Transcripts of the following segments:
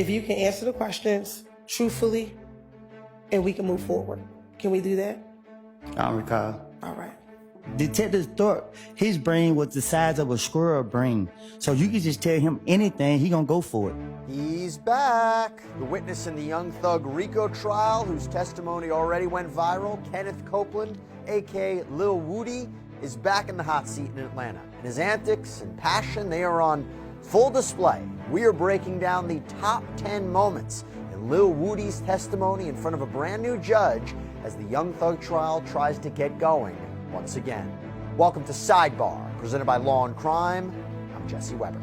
if you can answer the questions truthfully and we can move forward. Can we do that? I don't recall. All right. Detective Thorpe, his brain was the size of a squirrel brain. So you can just tell him anything, he gonna go for it. He's back. The witness in the young thug Rico trial, whose testimony already went viral, Kenneth Copeland, a.k.a. Lil Woody, is back in the hot seat in Atlanta. And his antics and passion, they are on full display. We are breaking down the top 10 moments in Lil Woody's testimony in front of a brand new judge as the young thug trial tries to get going once again. Welcome to Sidebar, presented by Law and Crime. I'm Jesse Weber.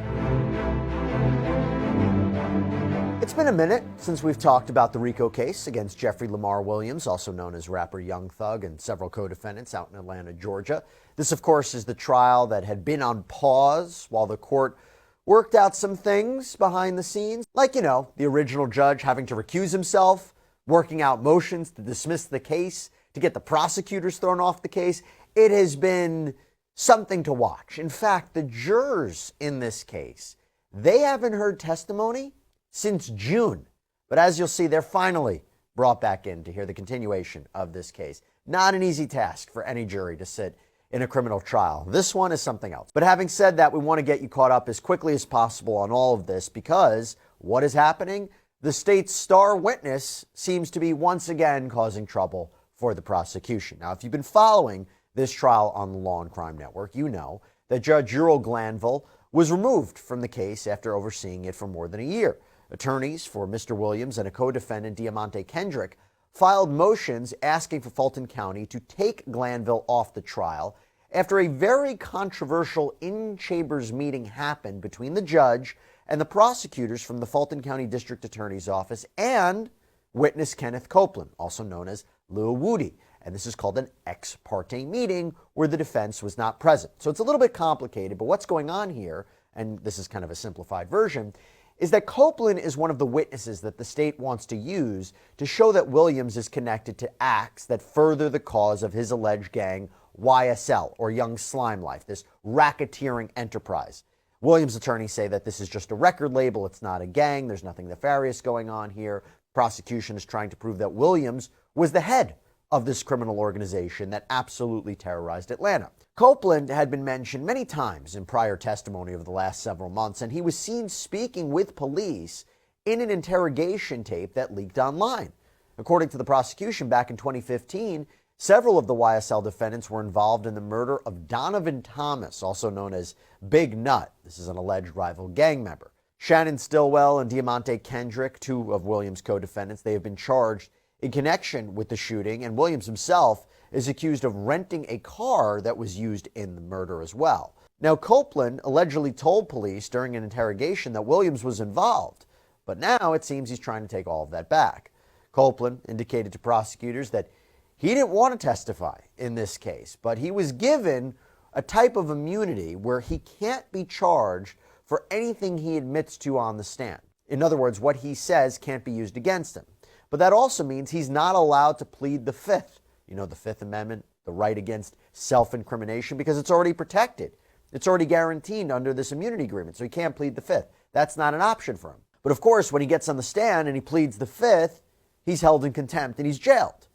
It's been a minute since we've talked about the RICO case against Jeffrey Lamar Williams, also known as rapper Young Thug, and several co-defendants out in Atlanta, Georgia. This, of course, is the trial that had been on pause while the court worked out some things behind the scenes, like, the original judge having to recuse himself, working out motions to dismiss the case, to get the prosecutors thrown off the case. It has been something to watch. In fact, the jurors in this case, they haven't heard testimony since June. But as you'll see, they're finally brought back in to hear the continuation of this case. Not an easy task for any jury to sit in a criminal trial. This one is something else. But having said that, we want to get you caught up as quickly as possible on all of this because what is happening? The state's star witness seems to be once again causing trouble for the prosecution. Now, if you've been following this trial on the Law and Crime Network, you know that Judge Earl Glanville was removed from the case after overseeing it for more than a year. Attorneys for Mr. Williams and a co-defendant, Diamante Kendrick, filed motions asking for Fulton County to take Glanville off the trial after a very controversial in-chambers meeting happened between the judge and the prosecutors from the Fulton County District Attorney's Office and witness Kenneth Copeland, also known as Lil Woody. And this is called an ex parte meeting where the defense was not present. So it's a little bit complicated, but what's going on here, and this is kind of a simplified version, is that Copeland is one of the witnesses that the state wants to use to show that Williams is connected to acts that further the cause of his alleged gang, YSL, or Young Slime Life, this racketeering enterprise. Williams' attorneys say that this is just a record label, it's not a gang, there's nothing nefarious going on here. Prosecution is trying to prove that Williams was the head of this criminal organization that absolutely terrorized Atlanta. Copeland had been mentioned many times in prior testimony over the last several months, and he was seen speaking with police in an interrogation tape that leaked online. According to the prosecution, back in 2015, several of the YSL defendants were involved in the murder of Donovan Thomas, also known as Big Nut. This is an alleged rival gang member. Shannon Stillwell and Diamante Kendrick, two of Williams' co-defendants, they have been charged in connection with the shooting, and Williams himself is accused of renting a car that was used in the murder as well. Now, Copeland allegedly told police during an interrogation that Williams was involved, but now it seems he's trying to take all of that back. Copeland indicated to prosecutors that he didn't want to testify in this case, but he was given a type of immunity where he can't be charged for anything he admits to on the stand. In other words, what he says can't be used against him. But that also means he's not allowed to plead the Fifth. The Fifth Amendment, the right against self-incrimination, because it's already protected. It's already guaranteed under this immunity agreement, so he can't plead the Fifth. That's not an option for him. But of course, when he gets on the stand and he pleads the Fifth, he's held in contempt and he's jailed.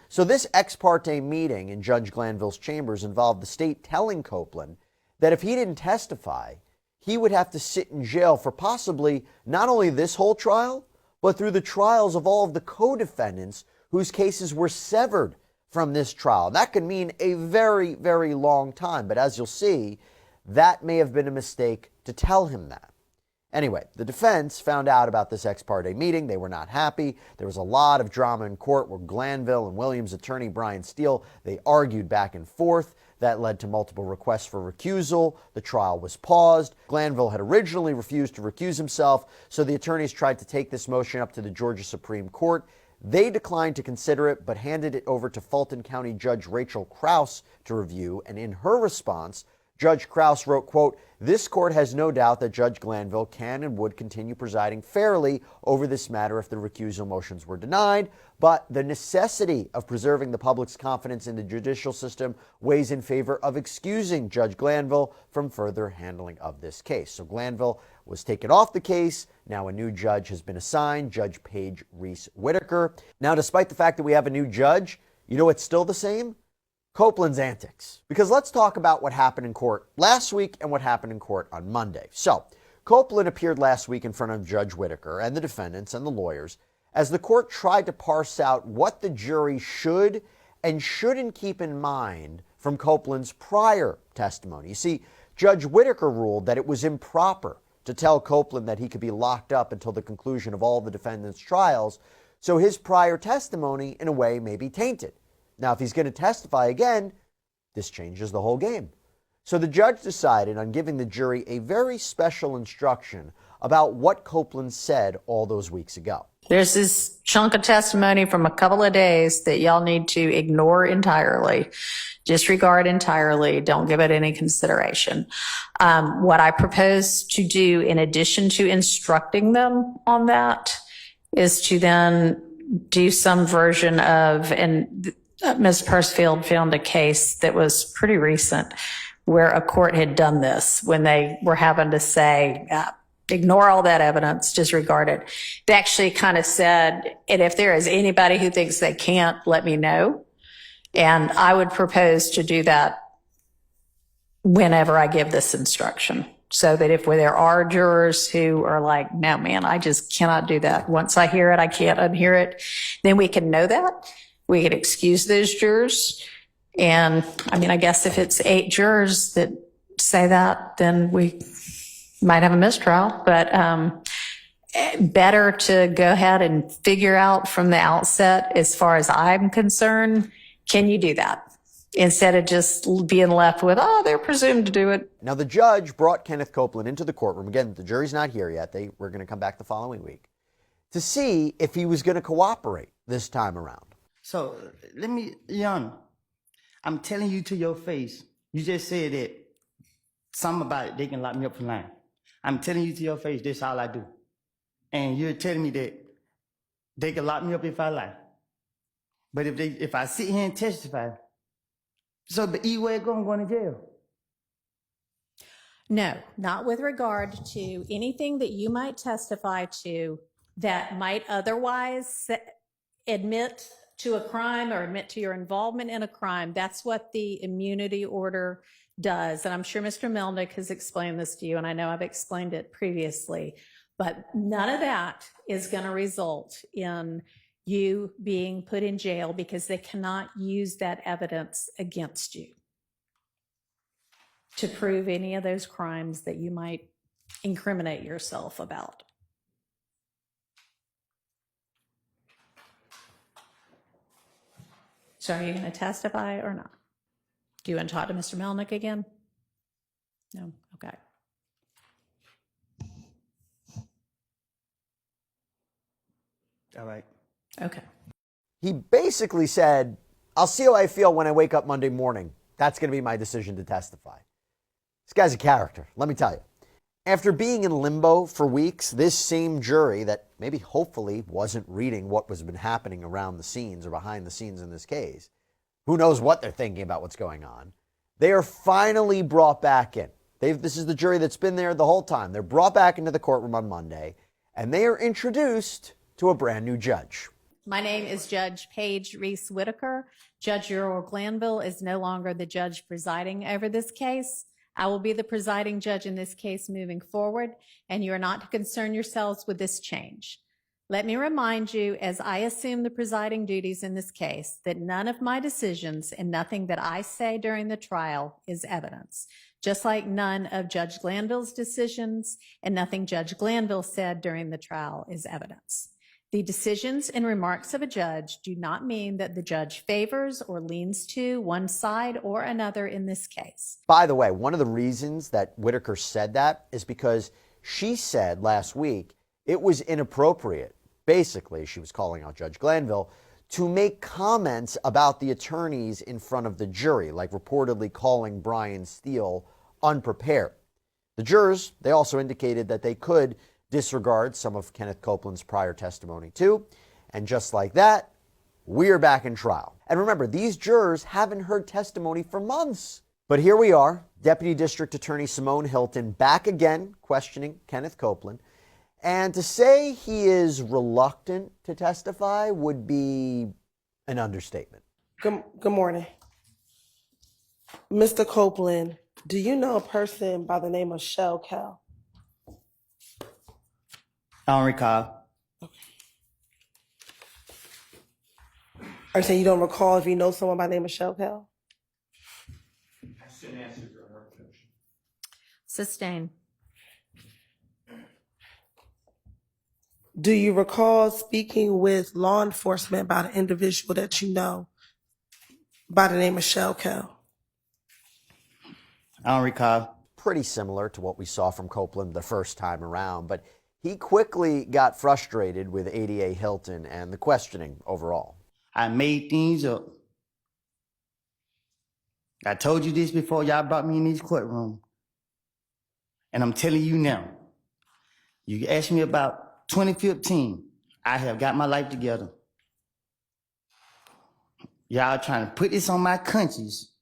So this ex parte meeting in Judge Glanville's chambers involved the state telling Copeland that if he didn't testify, he would have to sit in jail for possibly not only this whole trial, but through the trials of all of the co-defendants whose cases were severed from this trial. That could mean a very, very long time. But as you'll see, that may have been a mistake to tell him that. Anyway, the defense found out about this ex parte meeting. They were not happy. There was a lot of drama in court where Glanville and Williams' attorney, Brian Steele, they argued back and forth. That led to multiple requests for recusal. The trial was paused. Glanville had originally refused to recuse himself, so the attorneys tried to take this motion up to the Georgia Supreme Court. They declined to consider it, but handed it over to Fulton County Judge Rachel Krause to review, and in her response, Judge Krause wrote, quote, "This court has no doubt that Judge Glanville can and would continue presiding fairly over this matter if the recusal motions were denied, but the necessity of preserving the public's confidence in the judicial system weighs in favor of excusing Judge Glanville from further handling of this case." So Glanville was taken off the case. Now a new judge has been assigned, Judge Paige Reese Whitaker. Now, despite the fact that we have a new judge, you know what's still the same? Copeland's antics. Because let's talk about what happened in court last week and what happened in court on Monday. So, Copeland appeared last week in front of Judge Whitaker and the defendants and the lawyers as the court tried to parse out what the jury should and shouldn't keep in mind from Copeland's prior testimony. You see, Judge Whitaker ruled that it was improper to tell Copeland that he could be locked up until the conclusion of all the defendants' trials, so his prior testimony, in a way, may be tainted. Now, if he's going to testify again, this changes the whole game. So the judge decided on giving the jury a very special instruction about what Copeland said all those weeks ago. There's this chunk of testimony from a couple of days that y'all need to ignore entirely, disregard entirely, don't give it any consideration. What I propose to do, in addition to instructing them on that, is to then do some version of, and Ms. Pursfield found a case that was pretty recent where a court had done this when they were having to say, ignore all that evidence, disregard it. They actually kind of said, and if there is anybody who thinks they can't, let me know. And I would propose to do that whenever I give this instruction, so that if there are jurors who are like, no, man, I just cannot do that. Once I hear it, I can't unhear it. Then we can know that. We could excuse those jurors. And I mean, I guess if it's 8 jurors that say that, then we might have a mistrial. But better to go ahead and figure out from the outset, as far as I'm concerned, can you do that? Instead of just being left with, oh, they're presumed to do it. Now, the judge brought Kenneth Copeland into the courtroom. Again, the jury's not here yet. We're going to come back the following week to see if he was going to cooperate this time around. So let me, Jan, I'm telling you to your face, you just said that something about it, they can lock me up for lying. I'm telling you to your face, this is all I do. And you're telling me that they can lock me up if I lie. But if I sit here and testify, so the E-way going to jail. No, not with regard to anything that you might testify to that might otherwise admit to a crime or admit to your involvement in a crime. That's what the immunity order does. And I'm sure Mr. Melnick has explained this to you, and I know I've explained it previously, but none of that is going to result in you being put in jail, because they cannot use that evidence against you to prove any of those crimes that you might incriminate yourself about. So are you going to testify or not? Do you want to talk to Mr. Melnick again? No? Okay. All right. Okay. He basically said, I'll see how I feel when I wake up Monday morning. That's going to be my decision to testify. This guy's a character, let me tell you. After being in limbo for weeks, this same jury that maybe hopefully wasn't reading what was been happening around the scenes or behind the scenes in this case, who knows what they're thinking about what's going on, they are finally brought back in. This is the jury that's been there the whole time. They're brought back into the courtroom on Monday, and they are introduced to a brand new judge. My name is Judge Paige Reese Whitaker. Judge Earl Glanville is no longer the judge presiding over this case. I will be the presiding judge in this case moving forward, and you are not to concern yourselves with this change. Let me remind you, as I assume the presiding duties in this case, that none of my decisions and nothing that I say during the trial is evidence, just like none of Judge Glanville's decisions and nothing Judge Glanville said during the trial is evidence. The decisions and remarks of a judge do not mean that the judge favors or leans to one side or another in this case. By the way, one of the reasons that Whitaker said that is because she said last week it was inappropriate. Basically, she was calling out Judge Glanville to make comments about the attorneys in front of the jury, like reportedly calling Brian Steele unprepared. The jurors, they also indicated that they could disregard some of Kenneth Copeland's prior testimony too. And just like that, we're back in trial. And remember, these jurors haven't heard testimony for months. But here we are, Deputy District Attorney Simone Hilton back again questioning Kenneth Copeland. And to say he is reluctant to testify would be an understatement. Good morning. Mr. Copeland, do you know a person by the name of S.L.R? I don't recall. Are you saying you don't recall if you know someone by the name of S.L.R? Sustain. Do you recall speaking with law enforcement about an individual that you know by the name of S.L.R? I don't recall. Pretty similar to what we saw from Copeland the first time around, but he quickly got frustrated with ADA Hilton and the questioning overall. I made things up. I told you this before y'all brought me in this courtroom. And I'm telling you now, you asked me about 2015, I have got my life together. Y'all trying to put this on my conscience.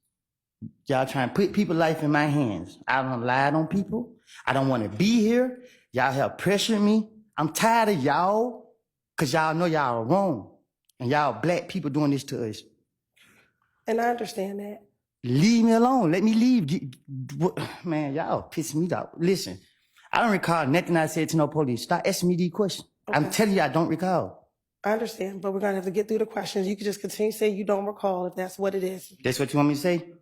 Y'all trying to put people's life in my hands. I don't lie on people. I don't want to be here. Y'all have pressured me. I'm tired of y'all, because y'all know y'all are wrong. And y'all black people doing this to us. And I understand that. Leave me alone. Let me leave. Man, y'all pissing me off. Listen, I don't recall nothing I said to no police. Stop asking me these questions. Okay. I'm telling you, I don't recall. I understand, but we're going to have to get through the questions. You can just continue to say you don't recall if that's what it is. That's what you want me to say?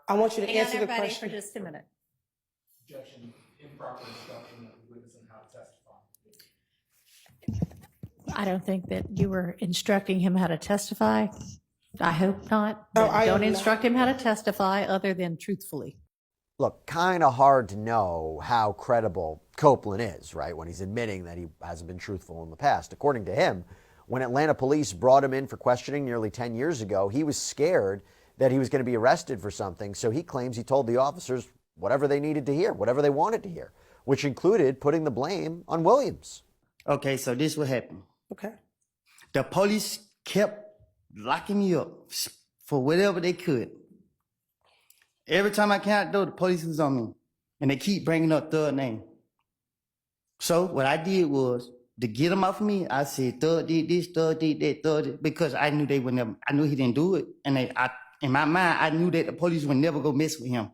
I want you to answer the question. For just a minute. Objection, improper instruction of the witness on how to testify. I don't think that you were instructing him how to testify. I hope not. I instruct him how to testify other than truthfully. Look, kind of hard to know how credible Copeland is, right, when he's admitting that he hasn't been truthful in the past. According to him, when Atlanta police brought him in for questioning nearly 10 years ago, he was scared that he was going to be arrested for something, so he claims he told the officers whatever they needed to hear, whatever they wanted to hear, which included putting the blame on Williams. Okay, so this what happened. Okay. The police kept locking me up for whatever they could. Every time I came out the door, the police was on me, and they keep bringing up Thug name. So what I did was, to get him off of me, I said, Thug did this, Thug did that, Thug did, because I knew they would never, I knew he didn't do it, and in my mind, I knew that the police would never go mess with him.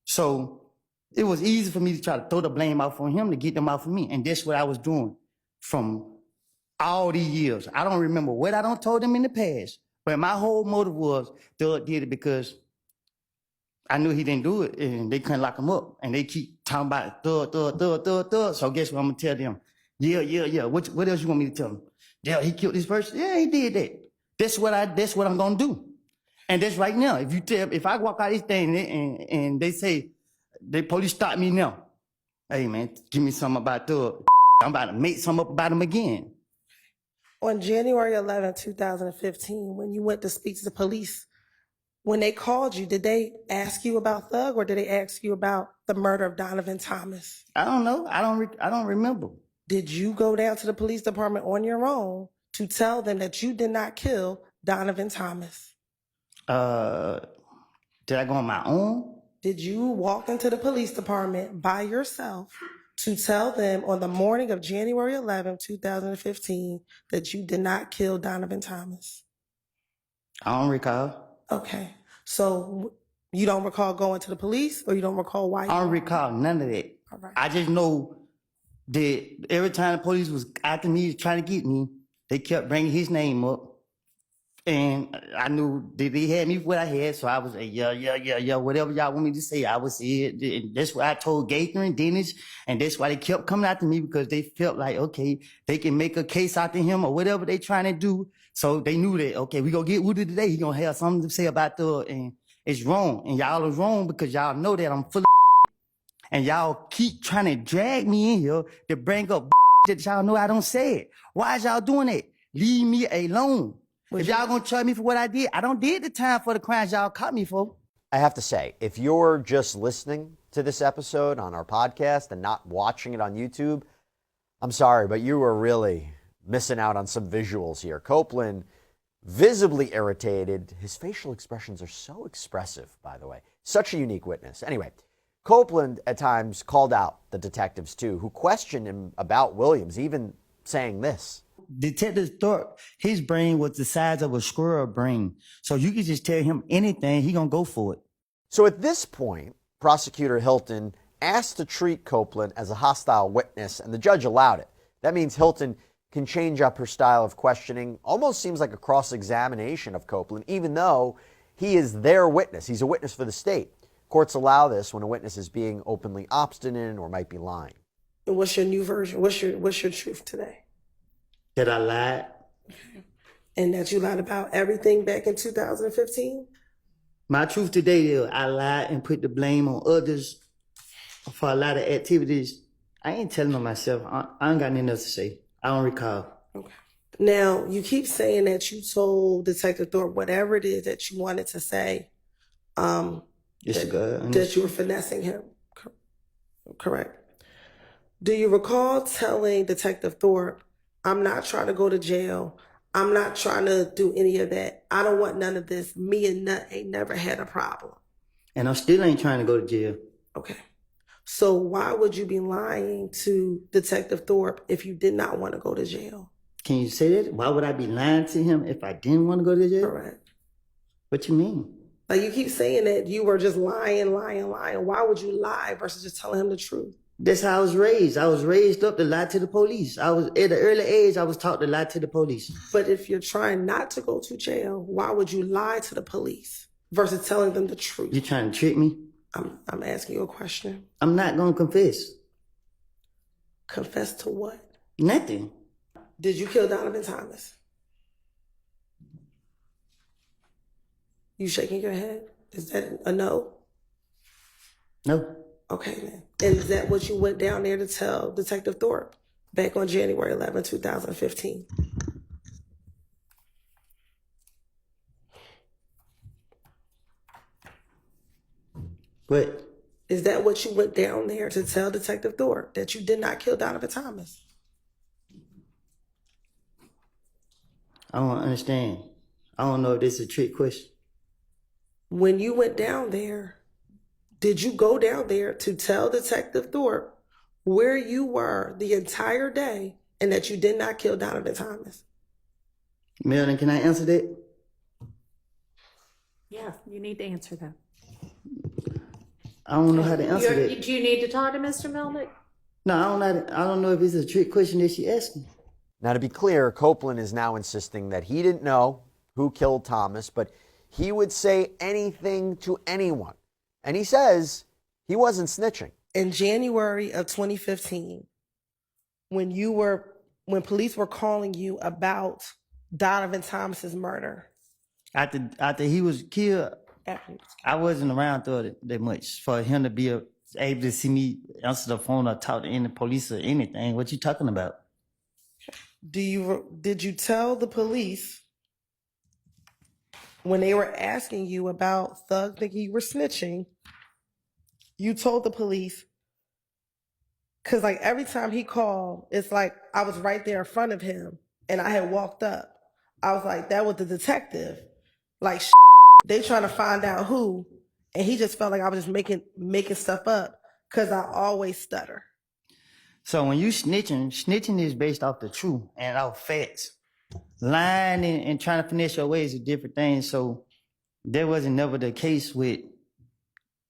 So it was easy for me to try to throw the blame off on him to get them off of me, and that's what I was doing from all these years. I don't remember what I done told them in the past, but my whole motive was Thug did it because I knew he didn't do it, and they couldn't lock him up, and they keep talking about Thug. So guess what I'm gonna tell them? Yeah. What else you want me to tell them? Yeah, he killed this person. Yeah, he did that. That's what I'm gonna do. And that's right now. If I walk out this thing and they say the police stop me now, hey man, give me something about Thug. I'm about to make something up about him again. On January 11, 2015, when you went to speak to the police, when they called you, did they ask you about Thug, or did they ask you about the murder of Donovan Thomas? I don't know. I don't remember. Did you go down to the police department on your own to tell them that you did not kill Donovan Thomas? Did I go on my own? Did you walk into the police department by yourself to tell them on the morning of January 11, 2015, that you did not kill Donovan Thomas? I don't recall. Okay. So you don't recall going to the police, or you don't recall why? I don't recall none of that. All right. I just know that every time the police was after me, trying to get me, they kept bringing his name up. And I knew that they had me for what I had, so I was like, yeah, whatever y'all want me to say, I would say it. And that's what I told Gaither and Dennis, and that's why they kept coming after me, because they felt like, okay, they can make a case out to him or whatever they trying to do. So they knew that, okay, we gonna get Woody today, he gonna have something to say about Thug, and it's wrong. And y'all is wrong because y'all know that I'm full of and y'all keep trying to drag me in here to bring up that y'all know I don't say it. Why is y'all doing that? Leave me alone. If y'all gonna charge me for what I did, I don't did the time for the crimes y'all caught me for. I have to say, if you're just listening to this episode on our podcast and not watching it on YouTube, I'm sorry, but you are really missing out on some visuals here. Copeland, visibly irritated. His facial expressions are so expressive, by the way. Such a unique witness. Anyway, Copeland at times called out the detectives, too, who questioned him about Williams, even saying this. Detective Thorpe, his brain was the size of a squirrel brain. So you could just tell him anything, he gonna go for it. So at this point, Prosecutor Hilton asked to treat Copeland as a hostile witness, and the judge allowed it. That means Hilton can change up her style of questioning. Almost seems like a cross-examination of Copeland, even though he is their witness. He's a witness for the state. Courts allow this when a witness is being openly obstinate or might be lying. And what's your new version? What's your truth today? That I lied. And that you lied about everything back in 2015? My truth today is I lied and put the blame on others for a lot of activities. I ain't telling on myself. I ain't got nothing else to say. I don't recall. Okay. Now, you keep saying that you told Detective Thorpe whatever it is that you wanted to say, that you were finessing him. Correct. Do you recall telling Detective Thorpe, I'm not trying to go to jail. I'm not trying to do any of that. I don't want none of this. Me and Nut ain't never had a problem. And I still ain't trying to go to jail. Okay. So why would you be lying to Detective Thorpe if you did not want to go to jail? Can you say that? Why would I be lying to him if I didn't want to go to jail? Correct. What you mean? Like you keep saying that you were just lying. Why would you lie versus just telling him the truth? That's how I was raised. I was raised up to lie to the police. I was at an early age, I was taught to lie to the police. But if you're trying not to go to jail, why would you lie to the police versus telling them the truth? You trying to trick me? I'm asking you a question. I'm not going to confess. Confess to what? Nothing. Did you kill Donovan Thomas? You shaking your head? Is that a no? No. Okay, then. And is that what you went down there to tell Detective Thorpe back on January 11, 2015? What? Is that what you went down there to tell Detective Thorpe, that you did not kill Donovan Thomas? I don't understand. I don't know if this is a trick question. When you went down there, did you go down there to tell Detective Thorpe where you were the entire day and that you did not kill Donovan Thomas? Melvin, can I answer that? Yeah, you need to answer that. I don't know how to answer that. Do you need to talk to Mr. Melnick? No, I don't know if it's a trick question that she asked me. Now, to be clear, Copeland is now insisting that he didn't know who killed Thomas, but he would say anything to anyone. And he says he wasn't snitching. In January of 2015, when police were calling you about Donovan Thomas's murder. After he was killed, I wasn't around that much for him to be able to see me answer the phone or talk to any police or anything. What you talking about? Did you tell the police when they were asking you about Thug thinking you were snitching, you told the police, because like every time he called, it's like I was right there in front of him and I had walked up. I was like, that was the detective. Like, they trying to find out who, and he just felt like I was just making stuff up because I always stutter. So when you snitching is based off the truth and off facts. Lying and trying to finesse your ways is different things. So that wasn't never the case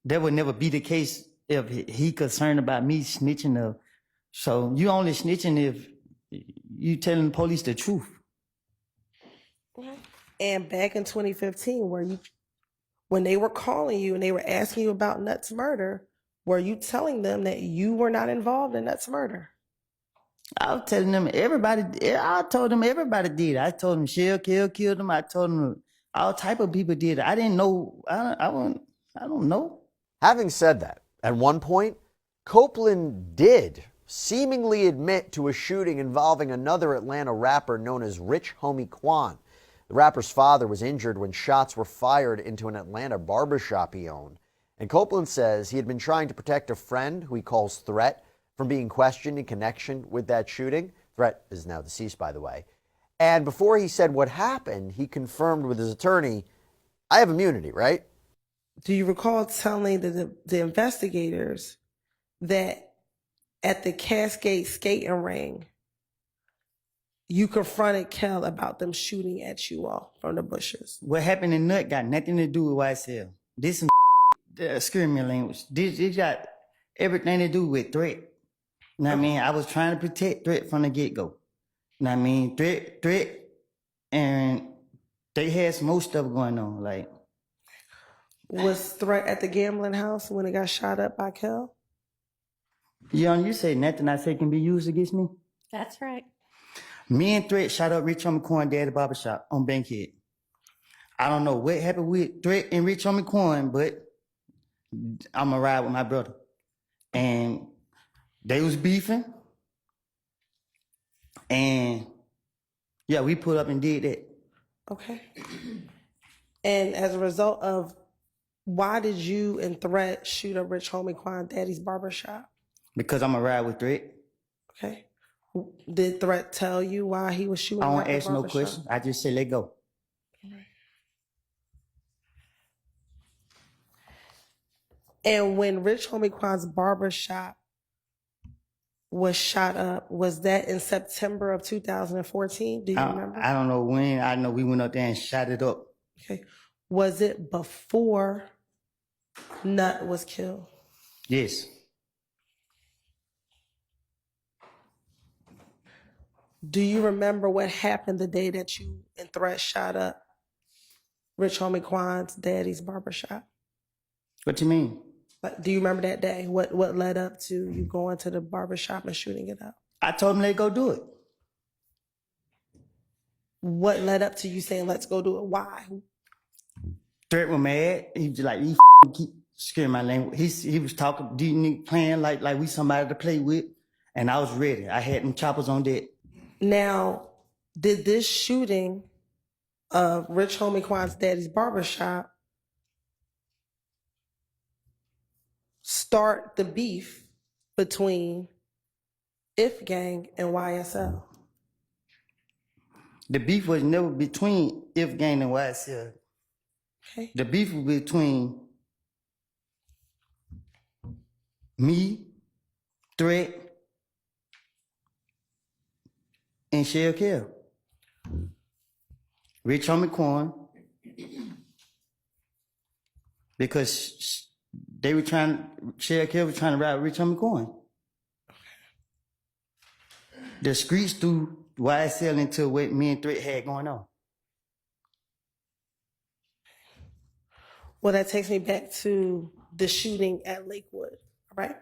that would never be the case if he concerned about me snitching. So you only snitching if you telling the police the truth. And back in 2015, when they were calling you and they were asking you about Nut's murder, were you telling them that you were not involved in Nut's murder? I was telling them I told them everybody did. I told them Shell killed them. I told them all type of people did it. I didn't know. I don't know. Having said that, at one point, Copeland did seemingly admit to a shooting involving another Atlanta rapper known as Rich Homie Quan. The rapper's father was injured when shots were fired into an Atlanta barbershop he owned. And Copeland says he had been trying to protect a friend who he calls Threat from being questioned in connection with that shooting. Threat is now deceased, by the way. And before he said what happened, he confirmed with his attorney, I have immunity, right? Do you recall telling the investigators that at the Cascade skating ring, you confronted Kel about them shooting at you all from the bushes? What happened in Nut got nothing to do with YSL. This some excuse me language. This got everything to do with Threat. You know what I mean? I was trying to protect Threat from the get-go. You know what I mean? Threat, and they had some more stuff going on. Like, Was Threat at the gambling house when it got shot up by Kel? you say nothing I say can be used against me? That's right. Me and Threat shot up Rich Homie Coin Dad at the barbershop on Bankhead. I don't know what happened with Threat and Rich Homie Coin, but I'm going to ride with my brother. And they was beefing. And yeah, we put up and did that. Okay. And as a result of, why did you and Threat shoot up Rich Homie Quan Daddy's barbershop? Because I'm going to ride with Threat. Okay. Did Threat tell you why he was shooting I up don't the ask no barbershop? questions. I just say, let go. And when Rich Homie Quan's barbershop was shot up, was that in September of 2014? Do you remember? I don't know when. I know we went up there and shot it up. Okay. Was it before Nut was killed? Yes. Do you remember what happened the day that you and Threat shot up Rich Homie Quan's daddy's barbershop? What you mean? Like, do you remember that day? What led up to you going to the barbershop and shooting it up? I told him let go do it. What led up to you saying, let's go do it? Why? Threat was mad. He was like, he keep scaring my language. He was talking, playing like we somebody to play with. And I was ready. I had them choppers on deck. Now, did this shooting of Rich Homie Quan's daddy's barbershop start the beef between If Gang and YSL? The beef was never between If Gang and YSL. Okay. The beef was between me, Threat, and Shell Kell. Rich Homie Quan. Because Shell Kell was trying to ride Rich Homie Quan. The streets threw YSL into what me and Threat had going on. Well, that takes me back to the shooting at Lakewood, right?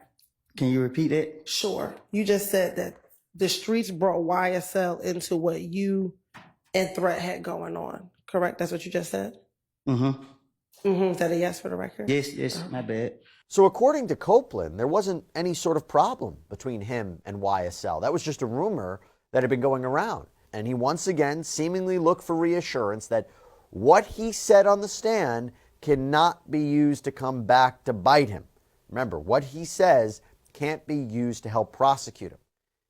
Can you repeat that? Sure. You just said that the streets brought YSL into what you and Threat had going on, correct? That's what you just said? Mm-hmm. Is that a yes for the record? Yes, my bad. So according to Copeland, there wasn't any sort of problem between him and YSL. That was just a rumor that had been going around. And he once again seemingly looked for reassurance that what he said on the stand cannot be used to come back to bite him. Remember, what he says can't be used to help prosecute him.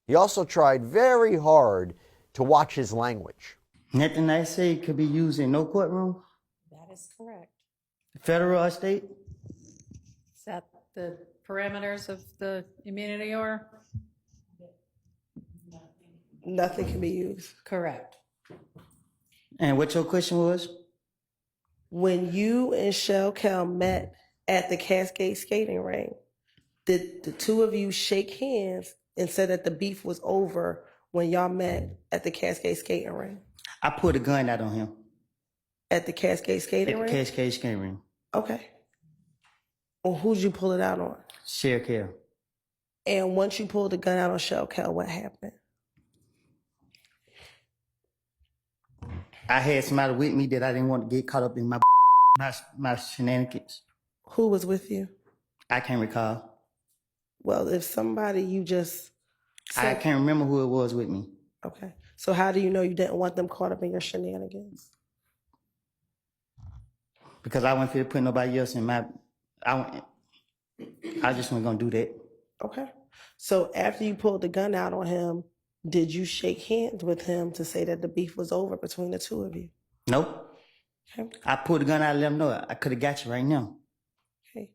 He also tried very hard to watch his language. Nothing I say could be used in no courtroom, That is correct. federal or state. Is that the parameters of the immunity or? Nothing can be used. Correct. And what your question was? When you and Shell Kell met at the Cascade skating ring, did the two of you shake hands and said that the beef was over when y'all met at the Cascade skating ring? I pulled a gun out on him At the Cascade skating at the ring? Cascade Skating Ring. Okay. Well, who'd you pull it out on? Shell Kell. And once you pulled the gun out on Shell Kell, what happened? I had somebody with me that I didn't want to get caught up in my shenanigans. Who was with you? I can't recall. Well, if somebody you just I said, can't remember who it was with me. okay. So how do you know you didn't want them caught up in your shenanigans? because I wasn't fit to put nobody else in my. I just wasn't gonna do that. Okay. So after you pulled the gun out on him, did you shake hands with him to say that the beef was over between the two of you? Nope. Okay. I pulled the gun out and let him know I could have got you right now. Okay.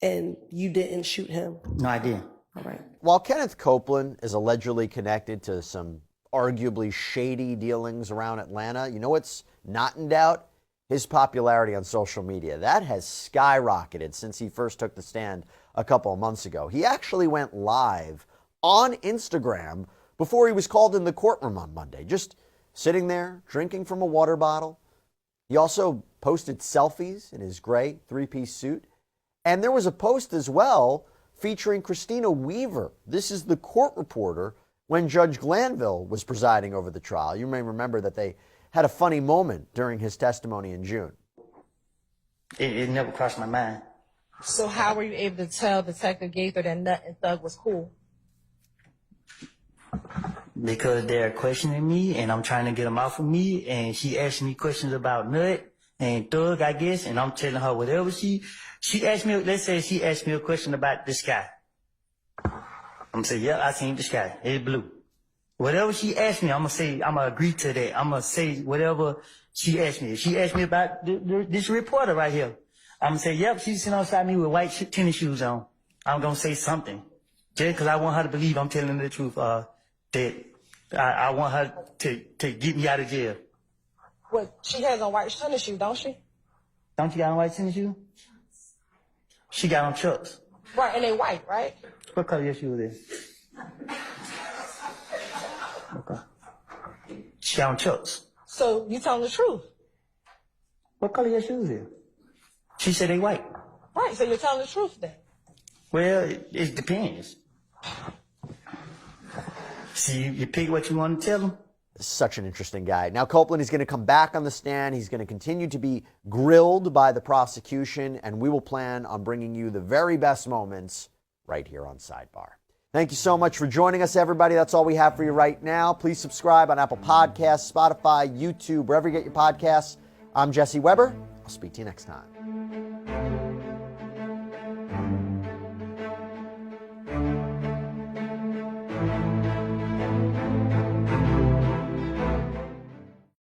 And you didn't shoot him? No, I didn't. All right. While Kenneth Copeland is allegedly connected to some arguably shady dealings around Atlanta, you know what's not in doubt? His popularity on social media. That has skyrocketed since he first took the stand a couple of months ago. He actually went live on Instagram before he was called in the courtroom on Monday, just sitting there drinking from a water bottle. He also posted selfies in his gray three-piece suit. And there was a post as well featuring Christina Weaver. This is the court reporter when Judge Glanville was presiding over the trial. You may remember that they had a funny moment during his testimony in June. It never crossed my mind. So how were you able to tell Detective Gaither that Nut and Thug was cool? Because they're questioning me and I'm trying to get them off of me, and she asked me questions about Nut and Thug, I guess, and I'm telling her whatever she asked me. Let's say she asked me a question about the sky. I'm gonna say, yeah, I seen the sky. It's blue. Whatever she asked me, I'm gonna agree to that. I'm gonna say whatever she asked me. If she asked me about this reporter right here, I'm gonna say, yep, she's sitting outside me with white tennis shoes on. I'm gonna say something. Just because I want her to believe I'm telling the truth, that I want her to get me out of jail. Well, she has on white tennis shoes, don't she? Don't you got on white tennis shoes? She got on Chucks. Right, and they white, right? What color your shoes is? Okay. She got on Chucks. So you telling the truth. What color your shoes is? She said they white. Right, so you're telling the truth then. Well, it depends. See, you pick what you want to tell them. Such an interesting guy. Now, Copeland is going to come back on the stand. He's going to continue to be grilled by the prosecution, and we will plan on bringing you the very best moments right here on Sidebar. Thank you so much for joining us, everybody. That's all we have for you right now. Please subscribe on Apple Podcasts, Spotify, YouTube, wherever you get your podcasts. I'm Jesse Weber. I'll speak to you next time.